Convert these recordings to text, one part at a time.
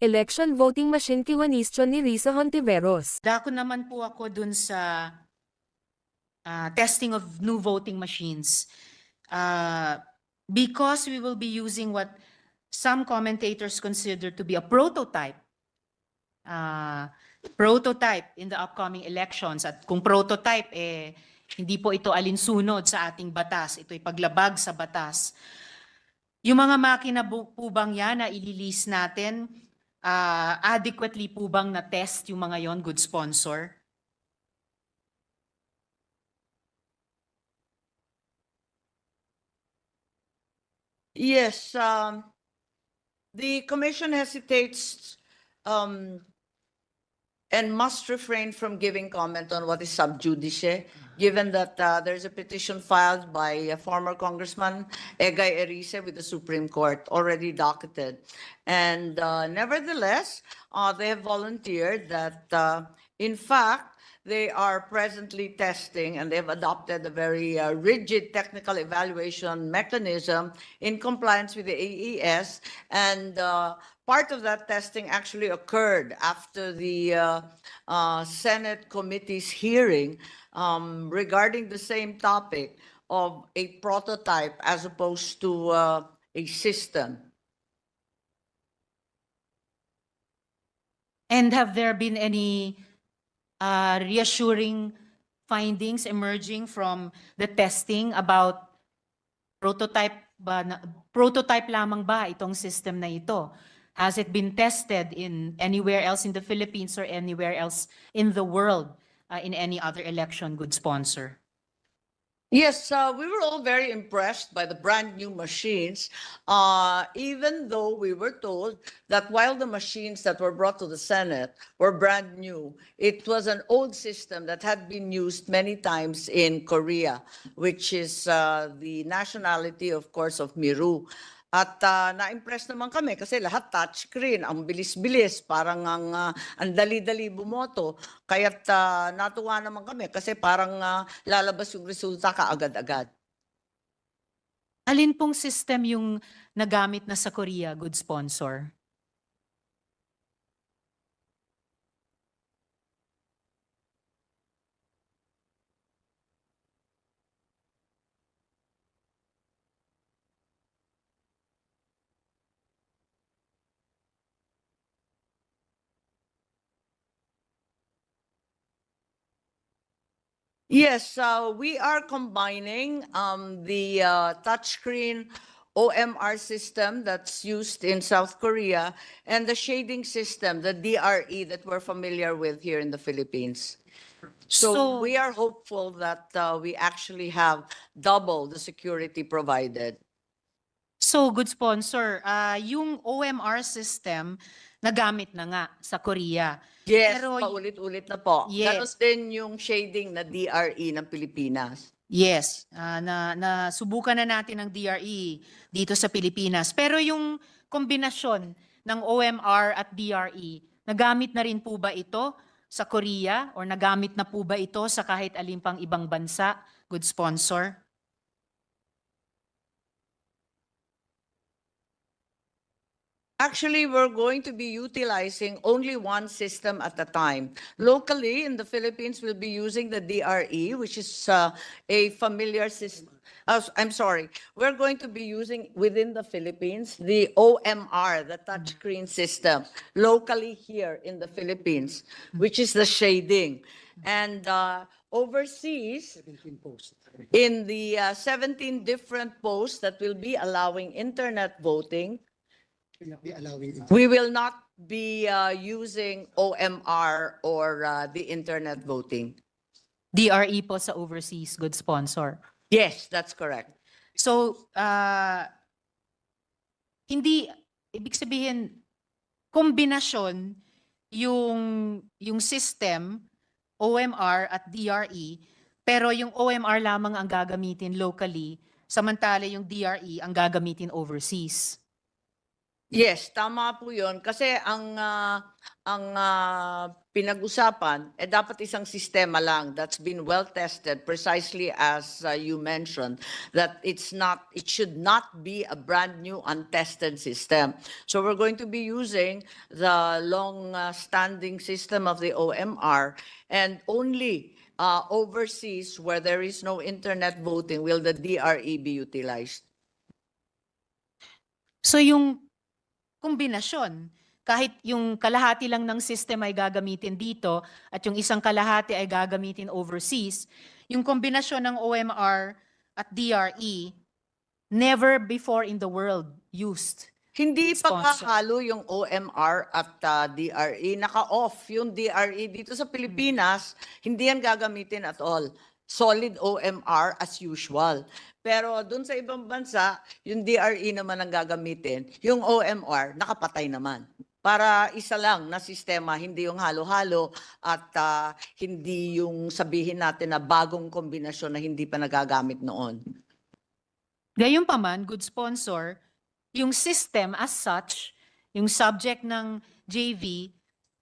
election voting machine kiwanisyon ni Risa Hontiveros. Dako naman po ako dun sa testing of new voting machines. Because we will be using what some commentators consider to be a prototype in the upcoming elections. At kung prototype, hindi po ito alinsunod sa ating batas. Ito'y paglabag sa batas. Yung mga makina po bang yan na i-release natin, adequately po bang na-test yung mga yon, good sponsor? Yes, the commission hesitates and must refrain from giving comment on what is sub judice, given that there's a petition filed by a former Congressman Egay Erice with the Supreme Court, already docketed. And nevertheless, they have volunteered that, in fact, they are presently testing and they've adopted a very rigid technical evaluation mechanism in compliance with the AES. And part of that testing actually occurred after the Senate committee's hearing regarding the same topic of a prototype as opposed to a system. And have there been any reassuring findings emerging from the testing about prototype lamang ba itong system na ito? Has it been tested in anywhere else in the Philippines or anywhere else in the world, in any other election, good sponsor? Yes, we were all very impressed by the brand new machines, even though we were told that while the machines that were brought to the Senate were brand new, it was an old system that had been used many times in Korea, which is the nationality, of course, of Miru. At na-impress naman kami kasi lahat touchscreen, ang bilis-bilis, parang ang dali-dali bumoto. Kaya't natuwa naman kami kasi parang lalabas yung resulta kaagad-agad. Alin pong system yung nagamit na sa Korea, good sponsor? Yes, we are combining the touchscreen OMR system that's used in South Korea and the shading system, the DRE that we're familiar with here in the Philippines. So we are hopeful that we actually have double the security provided. So, good sponsor, yung OMR system nagamit na nga sa Korea. Yes, Pero paulit-ulit na po. Yes. Ganon din yung shading na DRE ng Pilipinas. yes, subukan na natin ang DRE dito sa Pilipinas. Pero yung kombinasyon ng OMR at DRE, nagamit na rin po ba ito sa Korea or nagamit na po ba ito sa kahit alin pang ibang bansa, good sponsor? Actually, we're going to be utilizing only one system at a time. Locally, in the Philippines, we'll be using the DRE, which is a familiar system. I'm sorry. We're going to be using within the Philippines the OMR, the touchscreen system, locally here in the Philippines, which is the shading. And overseas, in the 17 different posts that will be allowing internet voting, we will not be using OMR or the internet voting. DRE po sa overseas, good sponsor. Yes, that's correct. So, hindi, ibig sabihin, kombinasyon yung system, OMR at DRE, pero yung OMR lamang ang gagamitin locally, samantala yung DRE ang gagamitin overseas. Yes, tama po 'yun kasi pinag-usapan dapat isang sistema lang that's been well tested precisely as you mentioned that it should not be a brand new untested system. So we're going to be using the long standing system of the OMR, and only overseas where there is no internet voting will the DRE be utilized. So yung kombinasyon, kahit yung kalahati lang ng system ay gagamitin dito at yung isang kalahati ay gagamitin overseas, yung kombinasyon ng OMR at DRE, never before in the world used. Hindi Sponsor. pagkakalo yung OMR at DRE. Naka-off yung DRE dito sa Pilipinas, hindi yan gagamitin at all. Solid OMR as usual. Pero dun sa ibang bansa, yung DRE naman ang gagamitin. Yung OMR, nakapatay naman. Para isa lang na sistema, hindi yung halo-halo at hindi yung sabihin natin na bagong kombinasyon na hindi pa nagagamit noon. Gayunpaman, good sponsor, yung system as such, yung subject ng JV,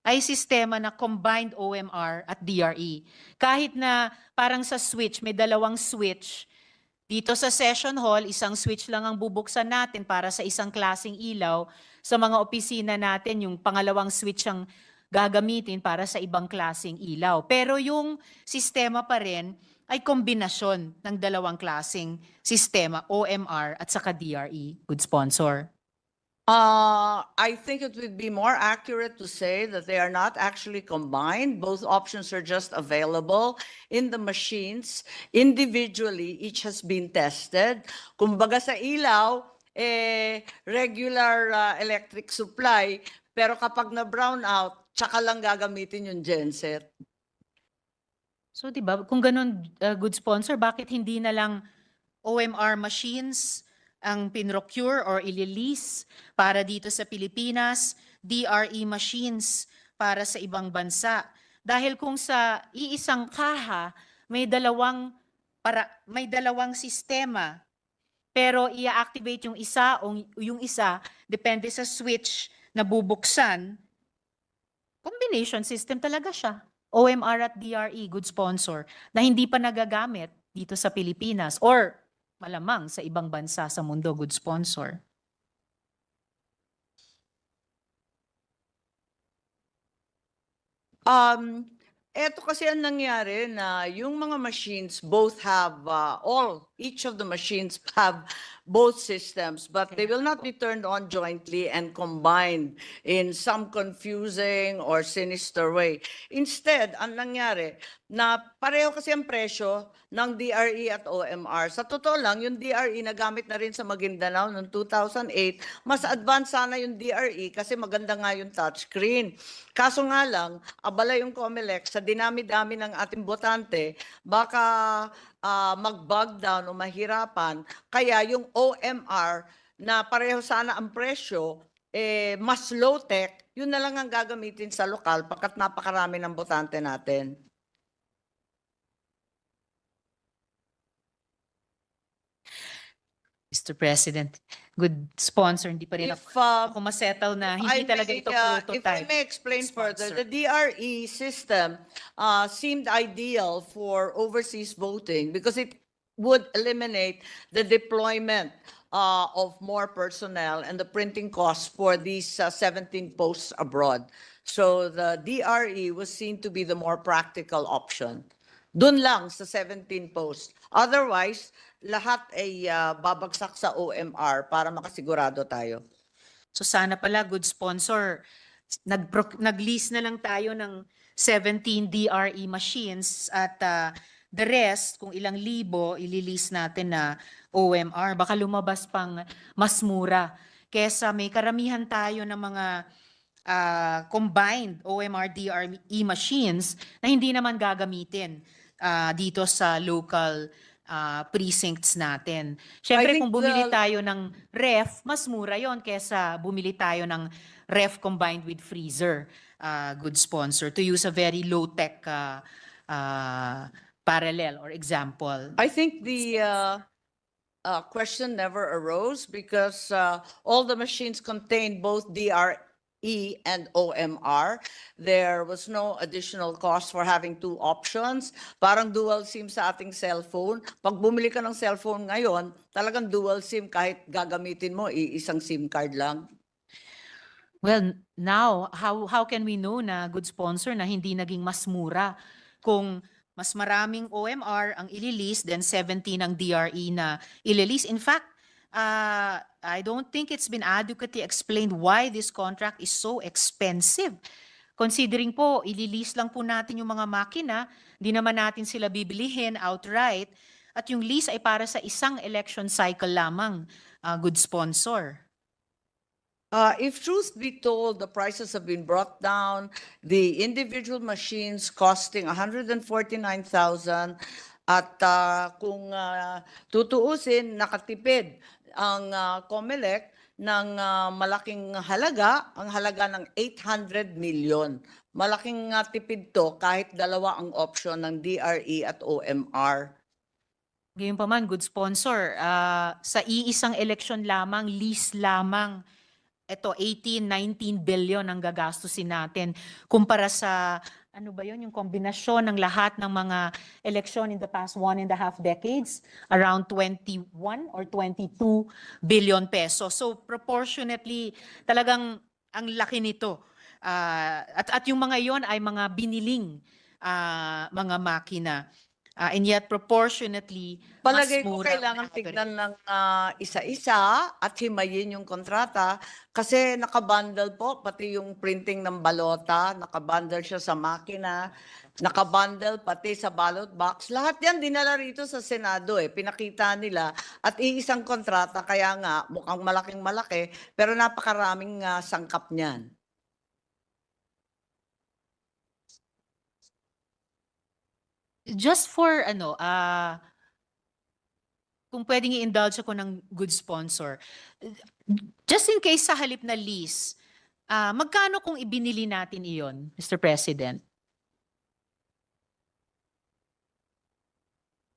ay sistema na combined OMR at DRE. Kahit na parang sa switch, may dalawang switch. Dito sa session hall, isang switch lang ang bubuksan natin para sa isang klaseng ilaw. Sa mga opisina natin, yung pangalawang switch ang gagamitin para sa ibang klaseng ilaw. Pero yung sistema pa rin ay kombinasyon ng dalawang klaseng sistema, OMR at saka DRE. Good sponsor. I think it would be more accurate to say that they are not actually combined. Both options are just available in the machines. Individually, each has been tested. Kumbaga sa ilaw, regular electric supply, pero kapag na brown out, tsaka lang gagamitin yung genset. So 'di ba, kung ganun, good sponsor, bakit hindi na lang OMR machines ang pinrocure or ililease para dito sa Pilipinas, DRE machines para sa ibang bansa? Dahil kung sa iisang kaha may dalawang sistema, pero i-activate yung isa o yung isa depende sa switch na bubuksan, combination system talaga siya. OMR at DRE, good sponsor, na hindi pa nagagamit dito sa Pilipinas or malamang sa ibang bansa sa mundo, good sponsor. Eto kasi ang nangyari na yung mga machines both have each of the machines have both systems, but they will not be turned on jointly and combined in some confusing or sinister way. Instead, ang nangyari na pareho kasi ang presyo ng DRE at OMR. Sa totoo lang, yung DRE nagamit na rin sa Maguindanao noong 2008. Mas advanced sana yung DRE kasi maganda nga yung touchscreen. Kaso nga lang, abala yung COMELEC sa dinami-dami ng ating botante, baka mag-bog down o mahirapan. Kaya yung OMR na pareho sana ang presyo, mas low-tech, yun na lang ang gagamitin sa lokal pagkat napakarami ng botante natin. Mr. President, good sponsor, hindi pa rin If, ako masettle na hindi talaga ito if I prototype. may explain further, sponsor. the DRE system seemed ideal for overseas voting because it would eliminate the deployment of more personnel and the printing costs for these 17 posts abroad. So the DRE was seen to be the more practical option. Doon lang sa 17 posts. Otherwise, lahat ay babagsak sa OMR para makasigurado tayo. So sana pala, good sponsor, nag-lease na lang tayo ng 17 DRE machines at the rest, kung ilang libo, ililiis natin na OMR. Baka lumabas pang mas mura. Kesa may karamihan tayo ng mga combined OMR DRE machines na hindi naman gagamitin dito sa local precincts natin. Siyempre, think kung bumili the- tayo ng ref, mas mura yon kesa bumili tayo ng ref combined with freezer. Good sponsor. To use a very low-tech parallel or example. I think the question never arose because all the machines contained both DRE and OMR. There was no additional cost for having two options. Parang dual SIM sa ating cellphone. Pag bumili ka ng cellphone ngayon, talagang dual SIM kahit gagamitin mo, isang SIM card lang. Well, now, how can we know na good sponsor na hindi naging mas mura kung mas maraming OMR ang ililis then 17 ang DRE na ililis? In fact, I don't think it's been adequately explained why this contract is so expensive. Considering po, ililis lang po natin yung mga makina, di naman natin sila bibilihin outright, at yung lease ay para sa isang election cycle lamang, good sponsor. If truth be told, the prices have been brought down, the individual machines costing 149,000 at kung tutuusin, nakatipid ang COMELEC ng malaking halaga, ang halaga ng 800 million. Malaking tipid to kahit dalawa ang option ng DRE at OMR. Gayunpaman, good sponsor, sa iisang election lamang, lease lamang, ito 18-19 billion ang gagastusin natin kumpara sa ano ba yun, yung kombinasyon ng lahat ng mga eleksyon in the past 1.5 decades, around 21 or 22 billion pesos. So proportionately, talagang ang laki nito. At yung mga yon ay mga biniling mga makina. And yet proportionately, Palagay mas ko mura. kailangan tignan ng isa-isa at himayin yung kontrata kasi nakabundle po, pati yung printing ng balota, nakabundle siya sa makina, nakabundle pati sa ballot box. Lahat yan dinala rito sa Senado pinakita nila at iisang kontrata kaya nga mukhang malaking malaki pero napakaraming sangkap niyan. Just for kung pwedeng i-indulge ako ng good sponsor, just in case sa halip na lease, magkano kung ibinili natin iyon, Mr. President?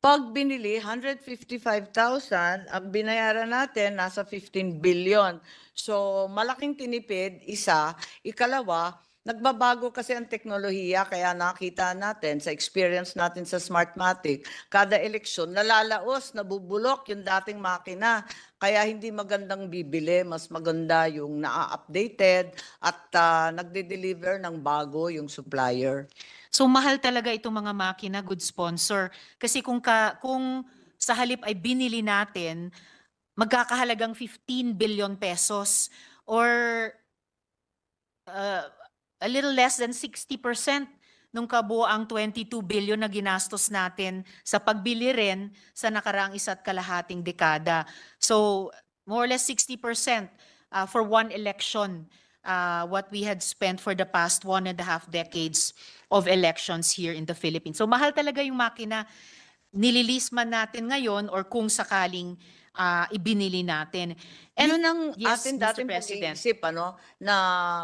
Pag binili, 155,000, ang binayaran natin nasa 15 billion. So malaking tinipid, isa. Ikalawa, nagbabago kasi ang teknolohiya kaya nakita natin sa experience natin sa Smartmatic, kada eleksyon nalalaos, nabubulok yung dating makina. Kaya hindi magandang bibili, mas maganda yung na-updated at nagde-deliver ng bago yung supplier. So mahal talaga itong mga makina, good sponsor. Kasi kung sa halip ay binili natin, magkakahalagang 15 billion pesos or a little less than 60% nung kabuoang 22 billion na ginastos natin sa pagbili rin sa nakaraang 1.5 dekada. So more or less 60% for one election, what we had spent for the past 1.5 decades of elections here in the Philippines. So mahal talaga yung makina, nililis man natin ngayon or kung sakaling ibinili natin. And yun ang yes, atin Mr. dating President. pag-iisip, na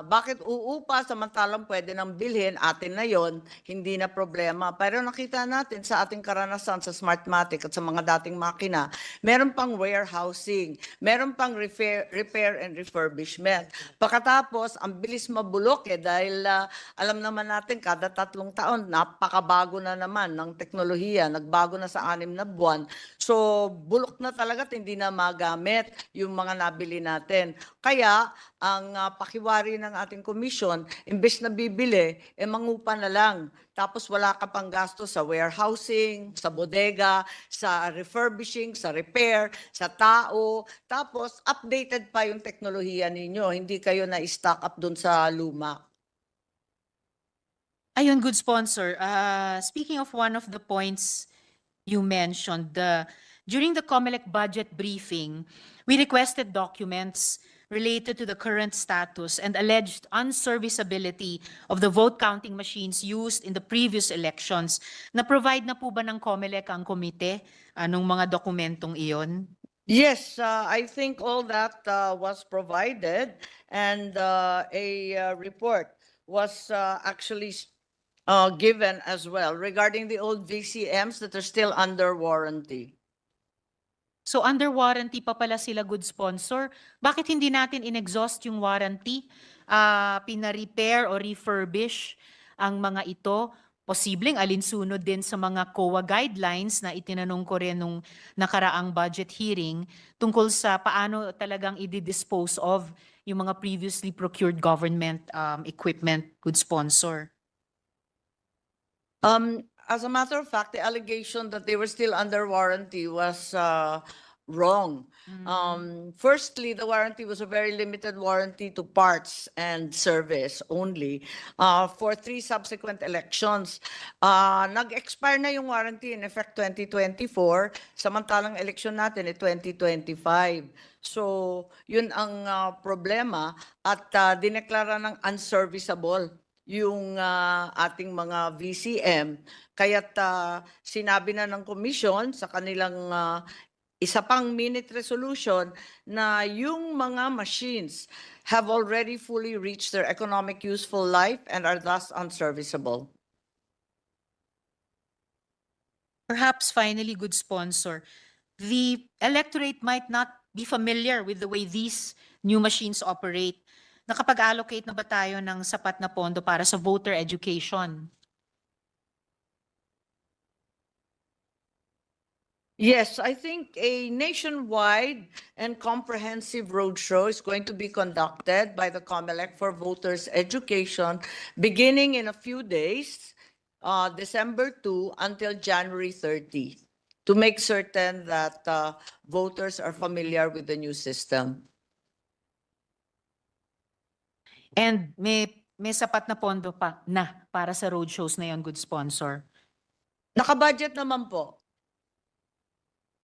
bakit uupa samantalang pwede nang bilhin, atin na yon, hindi na problema. Pero nakita natin sa ating karanasan sa Smartmatic at sa mga dating makina, meron pang warehousing, meron pang repair and refurbishment. Pagkatapos, ang bilis mabulok dahil alam naman natin kada 3 taon, napakabago na naman ng teknolohiya, nagbago na sa 6 na buwan. So bulok na talaga at hindi na magamit yung mga nabili natin. Kaya ang pakiwari ng ating komisyon, imbes na bibili, mangupa na lang. Tapos wala ka pang gasto sa warehousing, sa bodega, sa refurbishing, sa repair, sa tao. Tapos updated pa yung teknolohiya ninyo. Hindi kayo na-stock up dun sa luma. Ayun, good sponsor. Speaking of one of the points you mentioned, during the COMELEC budget briefing, we requested documents related to the current status and alleged unserviceability of the vote counting machines used in the previous elections. Na-provide na po ba ng COMELEC ang komite nung mga dokumentong iyon? Yes, I think all that was provided and a report was actually given as well regarding the old VCMs that are still under warranty. So under warranty pa pala sila, good sponsor. Bakit hindi natin in-exhaust yung warranty? Pina-repair o refurbish ang mga ito? Posibleng alinsunod din sa mga COA guidelines na itinanong ko rin nung nakaraang budget hearing tungkol sa paano talagang i-dispose of yung mga previously procured government equipment, good sponsor. As a matter of fact, the allegation that they were still under warranty was wrong. Firstly, the warranty was a very limited warranty to parts and service only for 3 subsequent elections. Nag-expire na yung warranty in effect 2024, samantalang election natin 2025. So, yun ang problema at dineklara ng unserviceable yung ating mga VCM. Kaya't sinabi na ng commission sa kanilang isa pang minute resolution na yung mga machines have already fully reached their economic useful life and are thus unserviceable. Perhaps finally, good sponsor, the electorate might not be familiar with the way these new machines operate. Nakapag-allocate na ba tayo ng sapat na pondo para sa voter education? Yes, I think a nationwide and comprehensive roadshow is going to be conducted by the COMELEC for voters' education beginning in a few days, December 2 until January 30, to make certain that voters are familiar with the new system. And may sapat na pondo pa na para sa roadshows na yon, good sponsor. Nakabudget naman po.